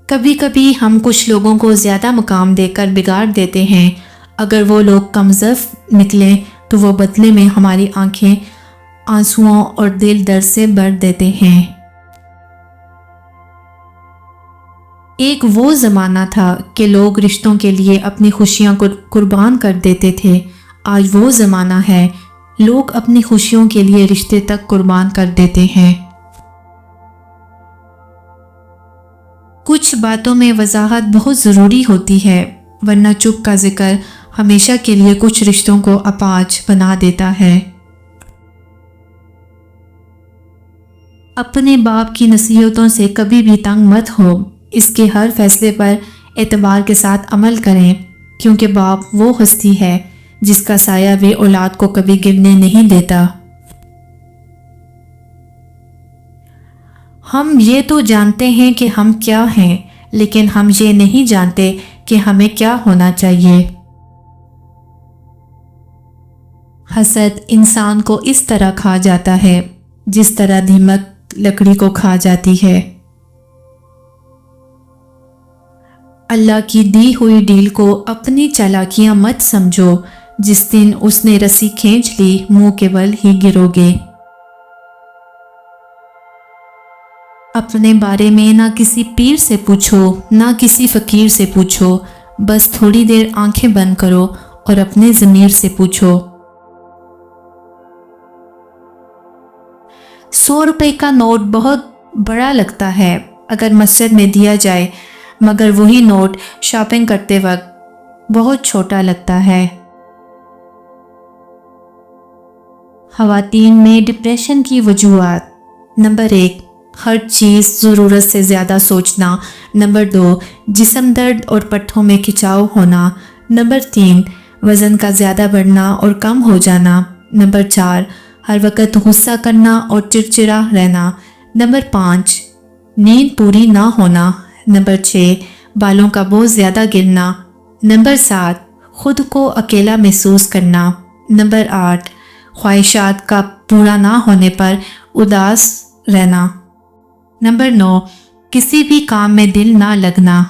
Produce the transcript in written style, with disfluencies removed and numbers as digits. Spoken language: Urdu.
کبھی کبھی ہم کچھ لوگوں کو زیادہ مقام دے کر بگاڑ دیتے ہیں۔ اگر وہ لوگ کمظرف نکلیں تو وہ بدلے میں ہماری آنکھیں آنسوؤں اور دل درد سے بھر دیتے ہیں۔ ایک وہ زمانہ تھا کہ لوگ رشتوں کے لیے اپنی خوشیاں کو قربان کر دیتے تھے۔ آج وہ زمانہ ہے لوگ اپنی خوشیوں کے لیے رشتے تک قربان کر دیتے ہیں۔ کچھ باتوں میں وضاحت بہت ضروری ہوتی ہے، ورنہ چپ کا ذکر ہمیشہ کے لیے کچھ رشتوں کو اپاج بنا دیتا ہے۔ اپنے باپ کی نصیحتوں سے کبھی بھی تنگ مت ہو، اس کے ہر فیصلے پر اعتبار کے ساتھ عمل کریں، کیونکہ باپ وہ ہستی ہے جس کا سایہ وہ اولاد کو کبھی گرنے نہیں دیتا۔ ہم یہ تو جانتے ہیں کہ ہم کیا ہیں، لیکن ہم یہ نہیں جانتے کہ ہمیں کیا ہونا چاہیے۔ حسد انسان کو اس طرح کھا جاتا ہے جس طرح دیمک لکڑی کو کھا جاتی ہے۔ اللہ کی دی ہوئی ڈیل کو اپنی چالاکیاں مت سمجھو، جس دن اس نے رسی کھینچ لی منہ کے بل ہی گرو گے۔ اپنے بارے میں نہ کسی پیر سے پوچھو نہ کسی فقیر سے پوچھو، بس تھوڑی دیر آنکھیں بند کرو اور اپنے ضمیر سے پوچھو۔ 100 روپے کا نوٹ بہت بڑا لگتا ہے اگر مسجد میں دیا جائے، مگر وہی نوٹ شاپنگ کرتے وقت بہت چھوٹا لگتا ہے۔ خواتین میں ڈپریشن کی وجوہات: نمبر 1، ہر چیز ضرورت سے زیادہ سوچنا۔ نمبر 2، جسم درد اور پٹھوں میں کھچاؤ ہونا۔ نمبر 3، وزن کا زیادہ بڑھنا اور کم ہو جانا۔ نمبر 4، ہر وقت غصہ کرنا اور چڑچڑا رہنا۔ نمبر 5، نیند پوری نہ ہونا۔ نمبر 6، بالوں کا بہت زیادہ گرنا۔ نمبر 7، خود کو اکیلا محسوس کرنا۔ نمبر 8، خواہشات کا پورا نہ ہونے پر اداس رہنا۔ نمبر 9، کسی بھی کام میں دل نہ لگنا۔